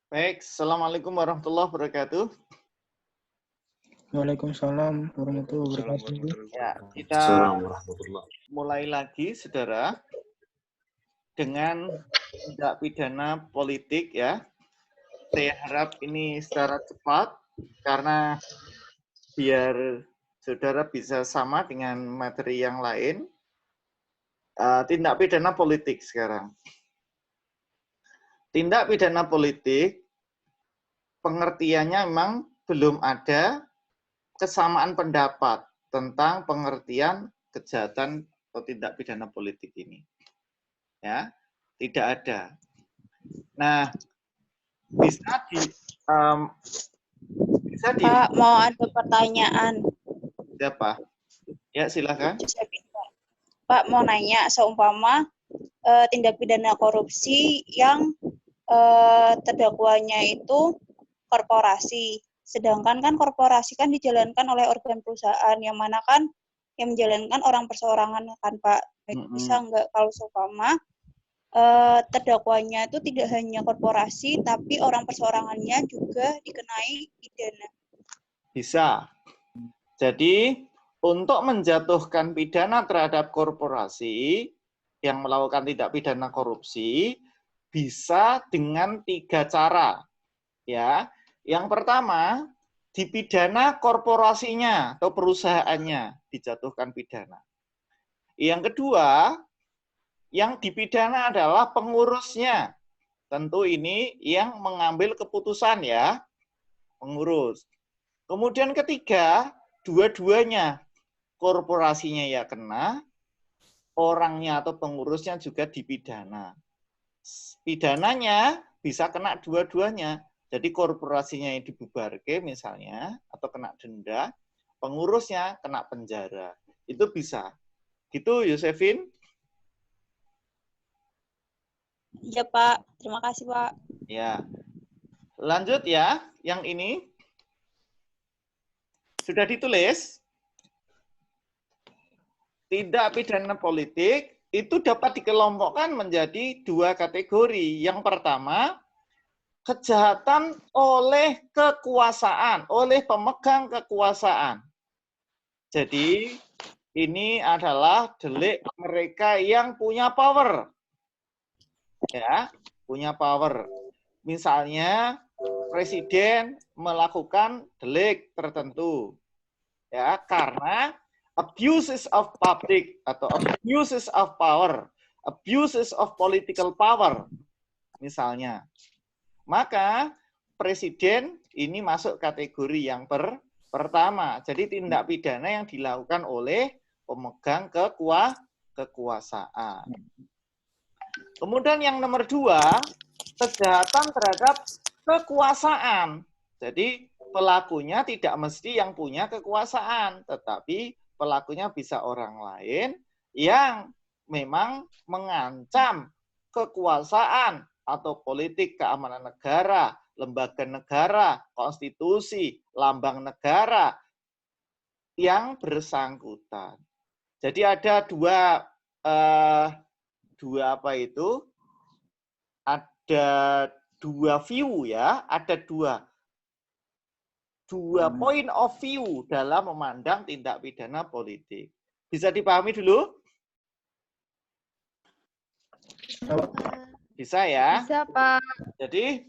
Baik, Assalamualaikum warahmatullahi wabarakatuh. Waalaikumsalam warahmatullahi Assalamualaikum wabarakatuh. Ya, warahmatullahi kita wabarakatuh. mulai lagi, saudara, dengan tindak pidana politik ya. Saya harap ini secara cepat, karena biar saudara bisa sama dengan materi yang lain. Tindak pidana politik sekarang. Tindak pidana politik, pengertiannya memang belum ada kesamaan pendapat tentang pengertian kejahatan atau tindak pidana politik ini. Ya, tidak ada. Nah, bisa di Pak, mau ada pertanyaan. Siapa? Ya, silakan. Pak, mau nanya, seumpama tindak pidana korupsi yang terdakwanya itu korporasi, sedangkan kan korporasi kan dijalankan oleh organ perusahaan, yang mana kan yang menjalankan orang perseorangan kan, Pak. Bisa nggak kalau seumpama terdakwanya itu tidak hanya korporasi, tapi orang perseorangannya juga dikenai pidana? Bisa. Jadi, untuk menjatuhkan pidana terhadap korporasi yang melakukan tindak pidana korupsi, bisa dengan 3 cara. Ya, yang pertama, dipidana korporasinya atau perusahaannya, dijatuhkan pidana. Yang kedua, yang dipidana adalah pengurusnya. Tentu ini yang mengambil keputusan ya, pengurus. Kemudian ketiga, dua-duanya, korporasinya ya kena, orangnya atau pengurusnya juga dipidana. Pidananya bisa kena dua-duanya. Jadi korporasinya yang dibubarke misalnya, atau kena denda, pengurusnya kena penjara. Itu bisa. Gitu, Yosefin? Iya, Pak. Terima kasih, Pak. Ya. Lanjut ya, yang ini. Sudah ditulis? Tindak pidana politik itu dapat dikelompokkan menjadi 2 kategori. Yang pertama, kejahatan oleh kekuasaan, oleh pemegang kekuasaan. Jadi, ini adalah delik mereka yang punya power. Ya, punya power. Misalnya, presiden melakukan delik tertentu. Ya, karena abuses of public atau abuses of power, abuses of political power, misalnya. Maka presiden ini masuk kategori yang pertama. Jadi tindak pidana yang dilakukan oleh pemegang kekuasaan. Kemudian yang nomor 2, kejahatan terhadap kekuasaan. Jadi pelakunya tidak mesti yang punya kekuasaan, tetapi pelakunya bisa orang lain yang memang mengancam kekuasaan atau politik keamanan negara, lembaga negara, konstitusi, lambang negara yang bersangkutan. Jadi ada dua view ya, ada dua point of view dalam memandang tindak pidana politik. Bisa dipahami dulu? Bisa ya? Bisa, Pak. Jadi,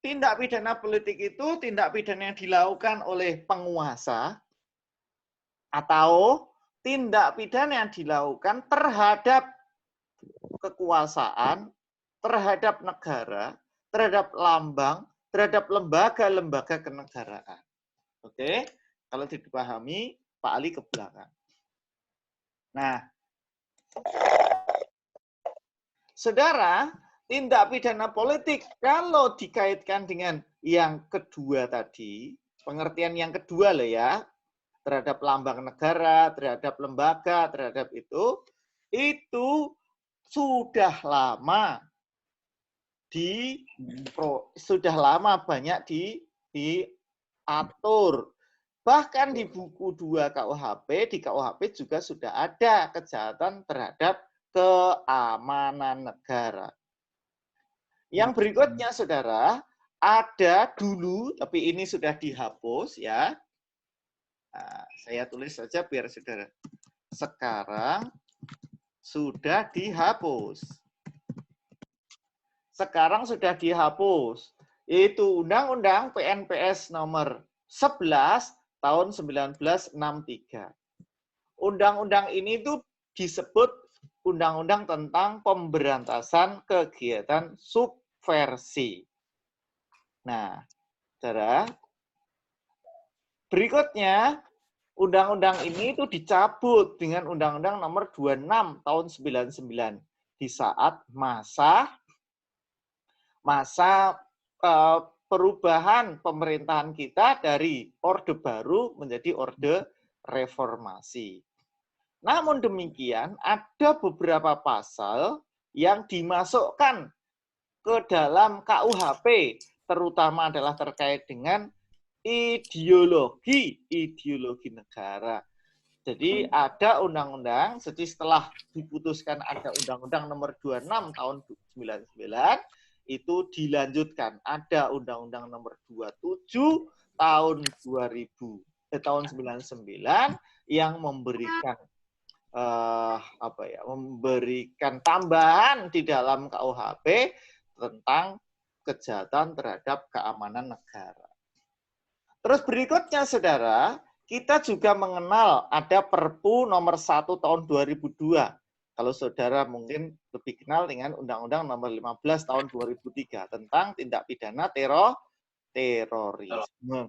tindak pidana politik itu tindak pidana yang dilakukan oleh penguasa atau tindak pidana yang dilakukan terhadap kekuasaan, terhadap negara, terhadap lambang, terhadap lembaga-lembaga kenegaraan. Oke, kalau dipahami, Pak Ali ke belakang. Nah, saudara, tindak pidana politik kalau dikaitkan dengan yang kedua tadi, pengertian yang kedua loh ya, terhadap lambang negara, terhadap lembaga, terhadap itu sudah lama banyak diatur. Bahkan di buku 2 KUHP, di KUHP juga sudah ada kejahatan terhadap keamanan negara. Yang berikutnya, saudara, ada dulu, tapi ini sudah dihapus ya. Nah, saya tulis saja biar saudara. Sekarang sudah dihapus. Sekarang sudah dihapus. Yaitu Undang-Undang PNPS nomor 11 tahun 1963. Undang-undang ini tuh disebut Undang-Undang tentang Pemberantasan Kegiatan Subversi. Nah, saudara, berikutnya, undang-undang ini itu dicabut dengan Undang-Undang nomor 26 tahun 99 di saat masa perubahan pemerintahan kita dari Orde Baru menjadi Orde Reformasi. Namun demikian, ada beberapa pasal yang dimasukkan ke dalam KUHP, terutama adalah terkait dengan ideologi negara. Jadi ada undang-undang, setelah diputuskan ada undang-undang nomor 26 tahun 99, itu dilanjutkan. Ada undang-undang nomor 27 tahun tahun 99 yang memberikan memberikan tambahan di dalam KUHP tentang kejahatan terhadap keamanan negara. Terus berikutnya, saudara, kita juga mengenal ada Perpu nomor 1 tahun 2002. Kalau saudara mungkin lebih kenal dengan Undang-Undang nomor 15 tahun 2003 tentang tindak pidana terorisme.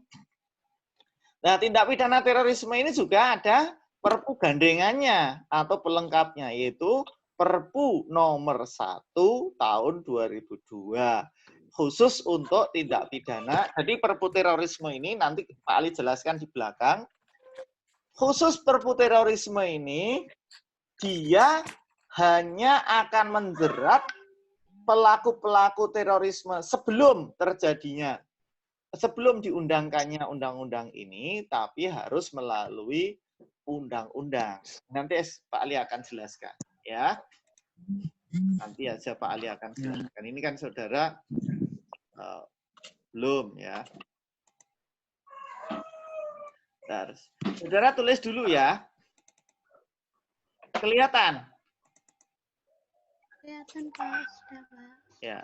Nah, tindak pidana terorisme ini juga ada Perpu gandengannya atau pelengkapnya, yaitu Perpu nomor 1 tahun 2002. Khusus untuk tindak pidana. Jadi Perpu terorisme ini nanti Pak Ali jelaskan di belakang. Khusus Perpu terorisme ini dia hanya akan menjerat pelaku-pelaku terorisme sebelum terjadinya, sebelum diundangkannya undang-undang ini, tapi harus melalui undang-undang. Nanti Pak Ali akan jelaskan, ya. Nanti aja Pak Ali akan jelaskan. Ini kan saudara belum, ya. Bentar. Saudara tulis dulu ya. Kelihatan? Kelihatan Pak, sudah Pak. Ya.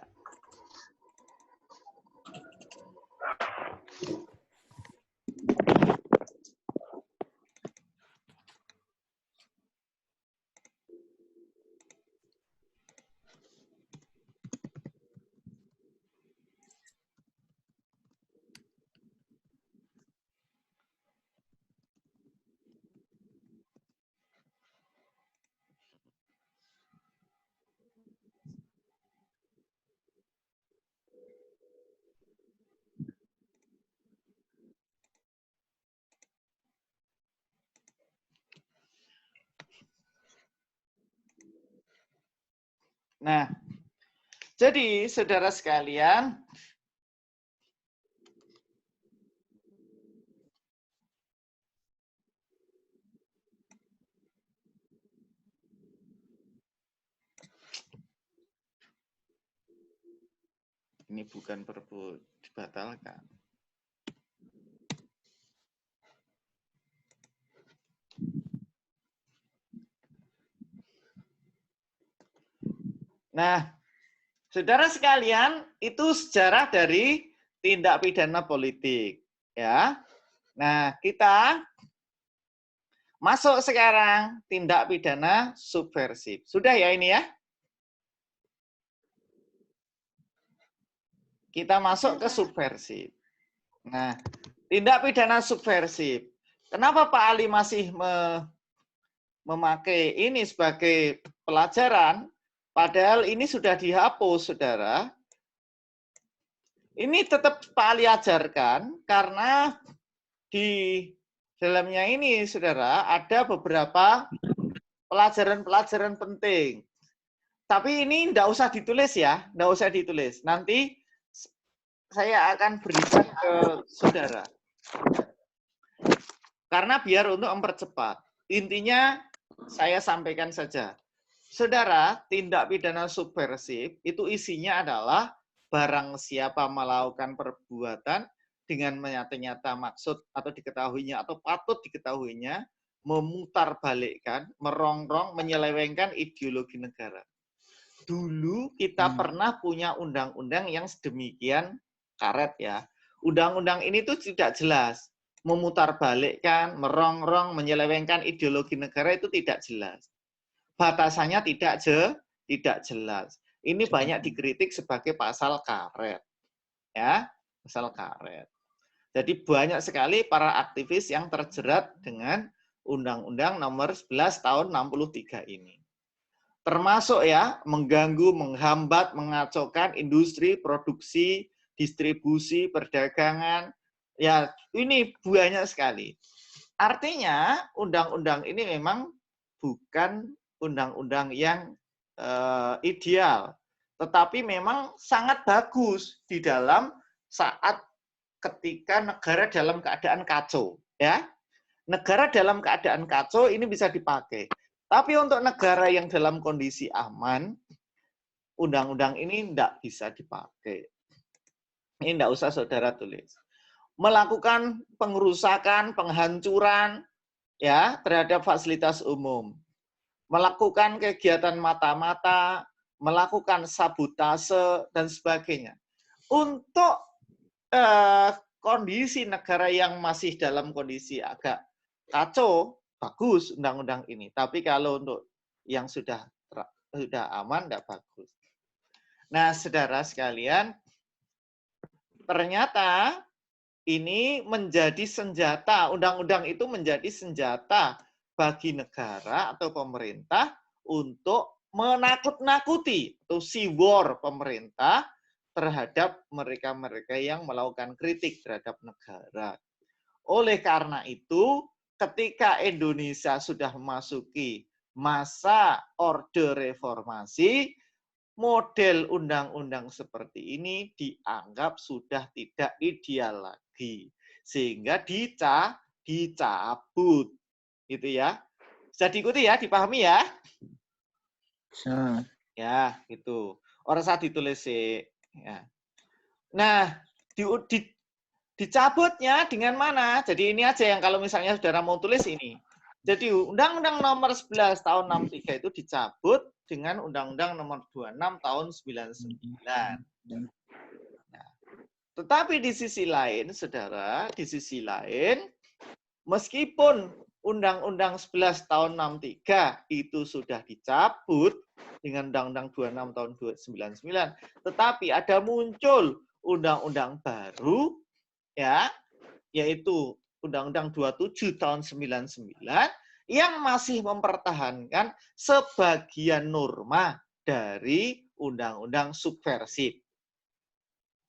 Nah, jadi saudara sekalian, ini bukan Perpu dibatalkan. Nah, saudara sekalian, itu sejarah dari tindak pidana politik, ya. Nah, kita masuk sekarang tindak pidana subversif. Sudah ya ini ya? Kita masuk ke subversif. Nah, tindak pidana subversif. Kenapa Pak Ali masih memakai ini sebagai pelajaran? Padahal ini sudah dihapus, saudara. Ini tetap Pak Ali ajarkan karena di dalamnya ini, saudara, ada beberapa pelajaran-pelajaran penting. Tapi ini enggak usah ditulis ya, enggak usah ditulis. Nanti saya akan berikan ke saudara. Karena biar untuk mempercepat. Intinya saya sampaikan saja. Saudara, tindak pidana subversif itu isinya adalah barang siapa melakukan perbuatan dengan nyata-nyata maksud atau diketahuinya atau patut diketahuinya, memutarbalikkan, merongrong, menyelewengkan ideologi negara. Dulu kita pernah punya undang-undang yang sedemikian karet ya. Undang-undang ini tuh tidak jelas. Memutarbalikkan, merongrong, menyelewengkan ideologi negara itu tidak jelas. Batasannya tidak jelas. Ini banyak dikritik sebagai pasal karet. Ya, pasal karet. Jadi banyak sekali para aktivis yang terjerat dengan Undang-Undang Nomor 11 Tahun 63 ini. Termasuk ya mengganggu, menghambat, mengacaukan industri, produksi, distribusi, perdagangan. Ya, ini banyak sekali. Artinya undang-undang ini memang bukan undang-undang yang ideal, tetapi memang sangat bagus di dalam saat ketika negara dalam keadaan kacau, ya. Negara dalam keadaan kacau ini bisa dipakai. Tapi untuk negara yang dalam kondisi aman, undang-undang ini tidak bisa dipakai. Ini tidak usah saudara tulis. Melakukan pengerusakan, penghancuran ya terhadap fasilitas umum. Melakukan kegiatan mata-mata, melakukan sabotase dan sebagainya. Untuk kondisi negara yang masih dalam kondisi agak kacau, bagus undang-undang ini. Tapi kalau untuk yang sudah aman, tidak bagus. Nah, saudara sekalian, ternyata ini menjadi senjata, undang-undang itu menjadi senjata bagi negara atau pemerintah untuk menakut-nakuti atau sea war pemerintah terhadap mereka-mereka yang melakukan kritik terhadap negara. Oleh karena itu, ketika Indonesia sudah memasuki masa orde reformasi, model undang-undang seperti ini dianggap sudah tidak ideal lagi. Sehingga dicabut. Gitu ya. Bisa diikuti ya, dipahami ya? Bisa. Ya, gitu. Orang saat ditulis sih. Ya. Nah, dicabutnya dengan mana? Jadi ini aja yang kalau misalnya saudara mau tulis ini. Jadi Undang-Undang Nomor 11 Tahun 63 itu dicabut dengan Undang-Undang Nomor 26 Tahun 99. Nah, tetapi di sisi lain, saudara, di sisi lain, meskipun Undang-Undang 11 Tahun 63 itu sudah dicabut dengan Undang-Undang 26 Tahun 99, tetapi ada muncul undang-undang baru, ya, yaitu Undang-Undang 27 Tahun 99 yang masih mempertahankan sebagian norma dari undang-undang subversif.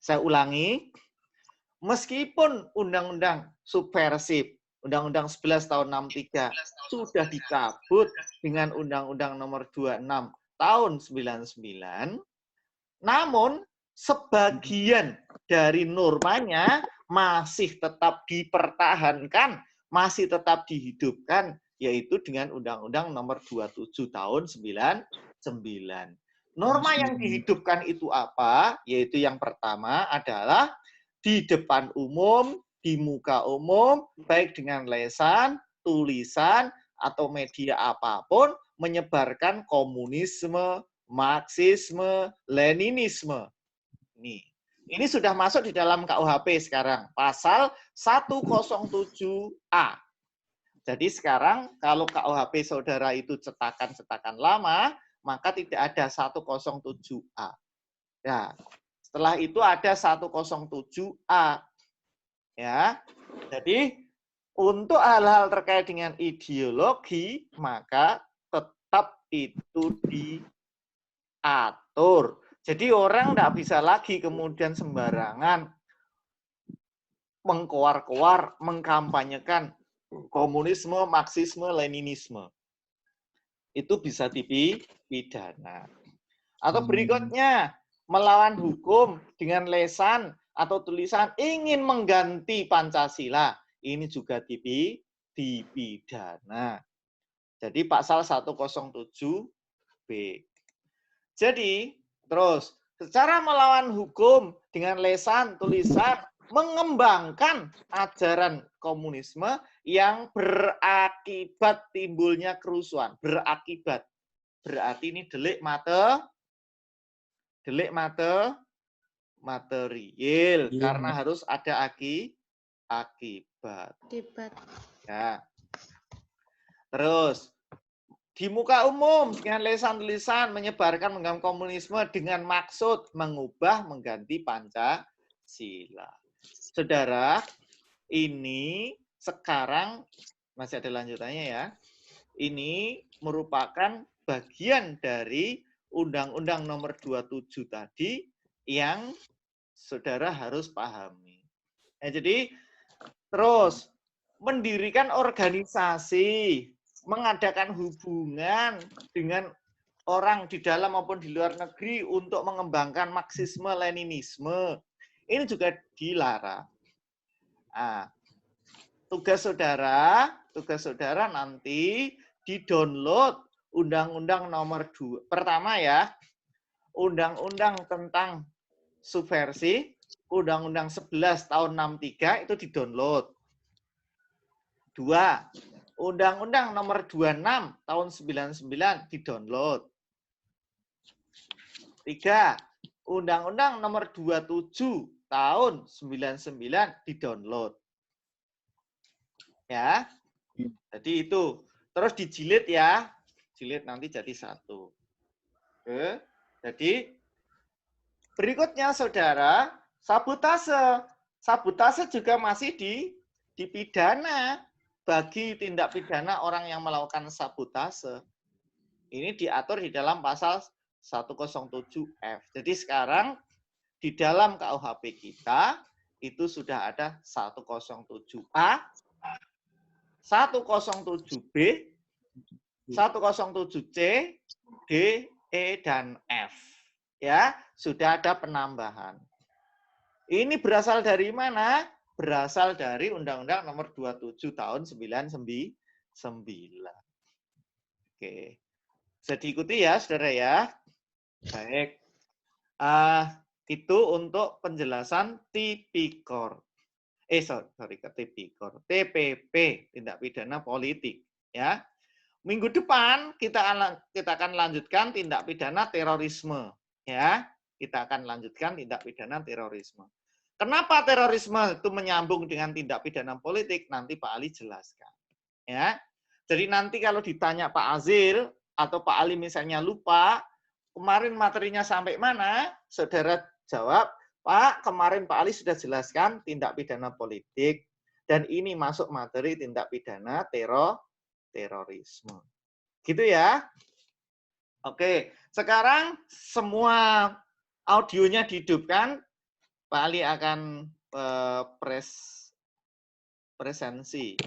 Saya ulangi, meskipun undang-undang subversif, Undang-Undang 11 Tahun 63 sudah dicabut dengan Undang-Undang Nomor 26 Tahun 99, namun sebagian dari normanya masih tetap dipertahankan, masih tetap dihidupkan, yaitu dengan Undang-Undang Nomor 27 Tahun 99. Norma yang dihidupkan itu apa? Yaitu yang pertama adalah di depan umum, di muka umum, baik dengan lesan, tulisan, atau media apapun, menyebarkan komunisme, Marxisme, Leninisme. Ini sudah masuk di dalam KUHP sekarang, pasal 107A. Jadi sekarang kalau KUHP saudara itu cetakan-cetakan lama, maka tidak ada 107A. Ya, setelah itu ada 107A. Ya. Jadi untuk hal-hal terkait dengan ideologi, maka tetap itu diatur. Jadi orang tidak bisa lagi kemudian sembarangan mengkoar-koar, mengkampanyekan komunisme, Marxisme, Leninisme. Itu bisa dipidana. Atau berikutnya, melawan hukum dengan lesan atau tulisan ingin mengganti Pancasila. Ini juga dipidana. Jadi pasal 107B. Jadi, terus secara melawan hukum dengan lesan, tulisan, mengembangkan ajaran komunisme yang berakibat timbulnya kerusuhan. Berakibat. Berarti ini delik material. Iya. Karena harus ada akibat. Akibat. Ya. Terus, di muka umum dengan lesan tulisan menyebarkan menggam komunisme dengan maksud mengubah mengganti Pancasila. Saudara, ini sekarang masih ada lanjutannya ya. Ini merupakan bagian dari Undang-Undang Nomor 27 tadi yang saudara harus pahami. Jadi terus mendirikan organisasi, mengadakan hubungan dengan orang di dalam maupun di luar negeri untuk mengembangkan Marxisme-Leninisme. Ini juga dilarang. Nah, tugas saudara nanti di-download Undang-Undang Nomor 2. Pertama ya, Undang-Undang tentang subversi, Undang-Undang 11 tahun 63 itu di-download. 2. Undang-Undang Nomor 26 tahun 99 di-download. 3. Undang-Undang Nomor 27 tahun 99 di-download. Ya. Jadi itu. Terus dijilid ya. Jilid nanti jadi 1. Oke. Jadi berikutnya saudara, sabotase. Sabotase juga masih dipidana bagi tindak pidana orang yang melakukan sabotase. Ini diatur di dalam pasal 107F. Jadi sekarang di dalam KUHP kita itu sudah ada 107A, 107B, 107C, D, E, dan F. Ya, sudah ada penambahan. Ini berasal dari mana? Berasal dari Undang-Undang Nomor 27 tahun 99. Oke. Bisa diikuti ya, saudara ya. Baik. Itu untuk penjelasan tipikor. Tipikor. TPP, tindak pidana politik. Ya. Minggu depan kita akan lanjutkan tindak pidana terorisme. Ya, kita akan lanjutkan tindak pidana terorisme. Kenapa terorisme itu menyambung dengan tindak pidana politik? Nanti Pak Ali jelaskan. Ya, jadi nanti kalau ditanya Pak Azil atau Pak Ali misalnya lupa, kemarin materinya sampai mana? Saudara jawab, Pak, kemarin Pak Ali sudah jelaskan tindak pidana politik dan ini masuk materi tindak pidana terorisme. Gitu ya. Oke, sekarang semua audionya dihidupkan. Pak Ali akan presensi.